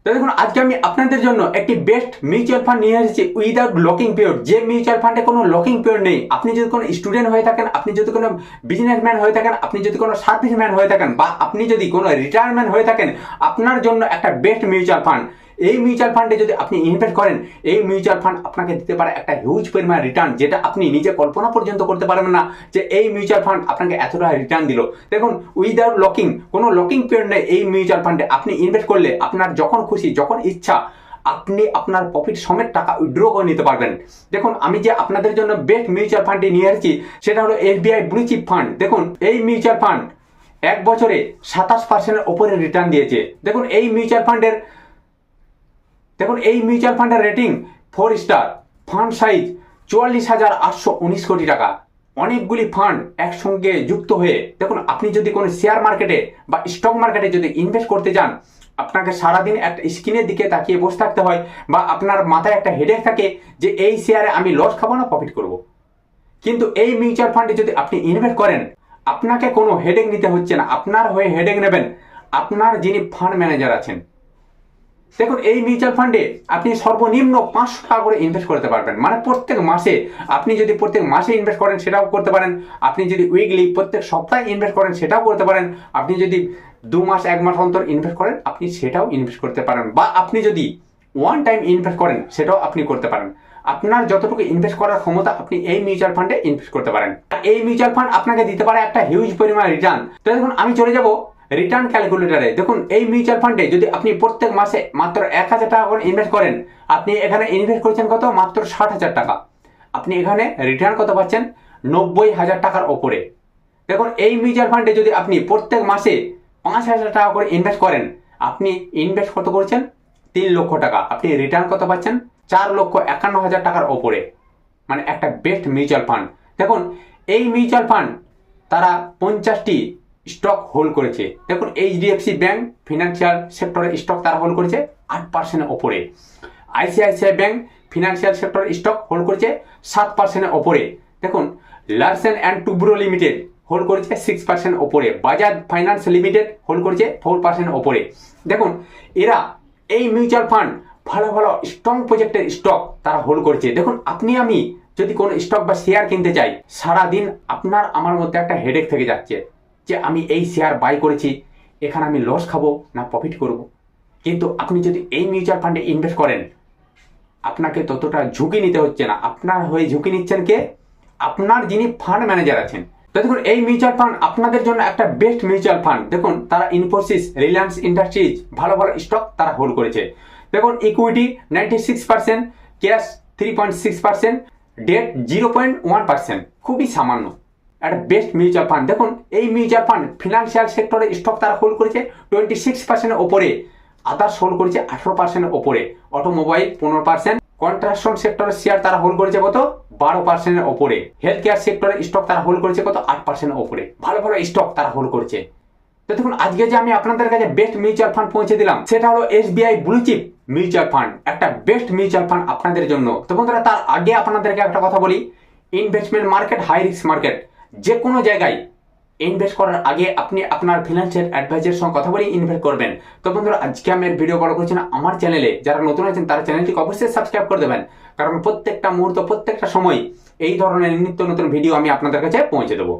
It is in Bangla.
তো দেখুন, আজকে আমি আপনাদের জন্য একটি বেস্ট মিউচুয়াল ফান্ড নিয়ে এসেছি উইদাউট লকিং পিরিয়ড। যে মিউচুয়াল ফান্ডে কোনো লকিং পিরিয়ড নেই। আপনি যদি কোনো স্টুডেন্ট হয়ে থাকেন, আপনি যদি কোনো বিজনেসম্যান হয়ে থাকেন, আপনি যদি কোনো সার্ভিসম্যান হয়ে থাকেন, বা আপনি যদি কোনো রিটায়ারমেন্ট হয়ে থাকেন, আপনার জন্য একটা বেস্ট মিউচুয়াল ফান্ড। এই মিউচুয়াল ফান্ডে যদি আপনি ইনভেস্ট করেন, এই মিউচুয়াল ফান্ড আপনাকে দিতে পারে একটা হিউজ পরিমাণ রিটার্ন, যেটা আপনি নিজে কল্পনা পর্যন্ত করতে পারবেন না যে এই মিউচুয়াল ফান্ড আপনাকে এতটা রিটার্ন দিল। দেখুন, উইদাউট লকিং, কোনো লকিং পিরিয়ড নেই এই মিউচুয়াল ফান্ডে। আপনি ইনভেস্ট করলে আপনার যখন খুশি, যখন ইচ্ছা, আপনি আপনার প্রফিট সমেত টাকা উইথড্র করে নিতে পারবেন। দেখুন, আমি যে আপনাদের জন্য বেস্ট মিউচুয়াল ফান্ডটি নিয়ে এসেছি, সেটা হলো এসবিআই ব্লু চিপ ফান্ড। দেখুন, এই মিউচুয়াল ফান্ড 1 বছরে 27% ওপরে রিটার্ন দিয়েছে। দেখুন, এই মিউচুয়াল ফান্ডের রেটিং 4 স্টার, ফান্ড সাইজ 44,819 কোটি টাকা। অনেকগুলি ফান্ড একসঙ্গে যুক্ত হয়ে, দেখুন, আপনি যদি কোনো শেয়ার মার্কেটে বা স্টক মার্কেটে যদি ইনভেস্ট করতে যান, আপনাকে সারাদিন একটা স্ক্রিনের দিকে তাকিয়ে বসে থাকতে হয়, বা আপনার মাথায় একটা হেডেক থাকে যে এই শেয়ারে আমি লস খাবো না প্রফিট করব। কিন্তু এই মিউচুয়াল ফান্ডে যদি আপনি ইনভেস্ট করেন, আপনাকে কোনো হেডেক নিতে হচ্ছে না। আপনার হয়ে হেডেক নেবেন আপনার যিনি ফান্ড ম্যানেজার আছেন। দেখুন, এই মিউচুয়াল ফান্ডে আপনি সর্বনিম্ন 500 টাকা করে ইনভেস্ট করতে পারবেন। মানে প্রত্যেক মাসে, আপনি যদি প্রত্যেক মাসে ইনভেস্ট করেন সেটাও করতে পারেন। আপনি যদি উইকলি, প্রত্যেক সপ্তাহে ইনভেস্ট করেন সেটাও করতে পারেন। আপনি যদি 2 মাস 1 মাস অন্তর ইনভেস্ট করেন, আপনি সেটাও ইনভেস্ট করতে পারেন। বা আপনি যদি ওয়ান টাইম ইনভেস্ট করেন, সেটাও আপনি করতে পারেন। আপনার যতটুকু ইনভেস্ট করার ক্ষমতা, আপনি এই মিউচুয়াল ফান্ডে ইনভেস্ট করতে পারেন। এই মিউচুয়াল ফান্ড আপনাকে দিতে পারে একটা হিউজ পরিমাণ রিটার্ন। তো দেখুন, আমি চলে যাব রিটার্ন ক্যালকুলেটরে। দেখুন, এই মিউচুয়াল ফান্ডে যদি আপনি প্রত্যেক মাসে মাত্র 1,000 টাকা করে ইনভেস্ট করেন, আপনি এখানে ইনভেস্ট করছেন কত? মাত্র 60,000 টাকা। আপনি এখানে রিটার্ন কত পাচ্ছেন? 90,000 টাকার ওপরে। দেখুন, এই মিউচুয়াল ফান্ডে যদি আপনি প্রত্যেক মাসে 5,000 টাকা করে ইনভেস্ট করেন, আপনি ইনভেস্ট কত করছেন? 3 লক্ষ টাকা। আপনি রিটার্ন কত পাচ্ছেন? 4,51,000 টাকার ওপরে। মানে একটা বেস্ট মিউচুয়াল ফান্ড। দেখুন, এই মিউচুয়াল ফান্ড তারা 50টি স্টক হোল্ড করেছে। দেখুন, এইচডিএফসি ব্যাংক ফিনান্সিয়াল সেক্টরের স্টক তারা হোল্ড করেছে 8%-এর ওপরে। আইসিআইসিআই ব্যাংক ফিনান্সিয়াল সেক্টরের স্টক হোল্ড করেছে 7%-এর ওপরে। দেখুন, Larsen and Toubro limited hold করেছে 6% ওপরে। বাজাজ ফাইন্যান্স লিমিটেড হোল্ড করেছে 4% ওপরে। দেখুন, এরা এই মিউচুয়াল ফান্ড ভালো ভালো স্ট্রং প্রজেক্টের স্টক তারা হোল্ড করছে। দেখুন, আপনি আমি যদি কোনো স্টক বা শেয়ার কিনতে চাই, সারাদিন আপনার আমার মধ্যে একটা হেডেক থেকে যাচ্ছে যে আমি এই শেয়ার বাই করেছি, এখানে আমি লস খাবো না প্রফিট করব। কিন্তু আপনি যদি এই মিউচুয়াল ফান্ডে ইনভেস্ট করেন, আপনাকে ততটা ঝুঁকি নিতে হচ্ছে না। আপনার হয়ে ঝুঁকি নিচ্ছেন কে? আপনার যিনি ফান্ড ম্যানেজার আছেন। তো দেখুন, এই মিউচুয়াল ফান্ড আপনাদের জন্য একটা বেস্ট মিউচুয়াল ফান্ড। দেখুন, তারা ইনফোসিস, রিলায়েন্স ইন্ডাস্ট্রিজ ভালো ভালো স্টক তারা হোল্ড করেছে। দেখুন, ইকুইটি 96%, ক্যাশ 3.6%, ডেট 0.1%, খুবই সামান্য। একটা বেস্ট মিউচুয়াল ফান্ড। দেখুন, এই মিউচুয়াল ফান্ড ফিনান্সিয়াল সেক্টরের স্টক তারা হোল্ড করেছে 26%-এর ওপরে। আদার্স হোল্ড করেছে 18%-এর ওপরে। অটোমোবাইল 15%, কনস্ট্রাকশন সেক্টরের শেয়ার তারা হোল্ড করেছে কত? 12%-এর ওপরে। হেলথ কেয়ার সেক্টরের স্টক তারা হোল্ড করেছে কত? 8%-এর ওপরে। ভালো ভালো স্টক তারা হোল্ড করছে। তো দেখুন, আজকে যে আমি আপনাদের কাছে বেস্ট মিউচুয়াল ফান্ড পৌঁছে দিলাম, সেটা হলো SBI blue chip mutual fund. একটা বেস্ট মিউচুয়াল ফান্ড আপনাদের জন্য। তো বন্ধুরা, তার আগে আপনাদেরকে একটা কথা বলি, investment market high risk market. যে কোনো জায়গায় ইনভেস্ট করার আগে আপনি আপনার ফিনান্সিয়াল অ্যাডভাইজারের সঙ্গে কথা বলে ইনভেস্ট করবেন। তো বন্ধুরা, আজকে আমি ভিডিও বড় করছি না। আমার চ্যানেলে যারা নতুন আছেন তারা চ্যানেলটিকে অবশ্যই সাবস্ক্রাইব করে দেবেন, কারণ প্রত্যেকটা মুহূর্ত, প্রত্যেকটা সময় এই ধরনের নিত্য নতুন ভিডিও আমি আপনাদের কাছে পৌঁছে দেবো।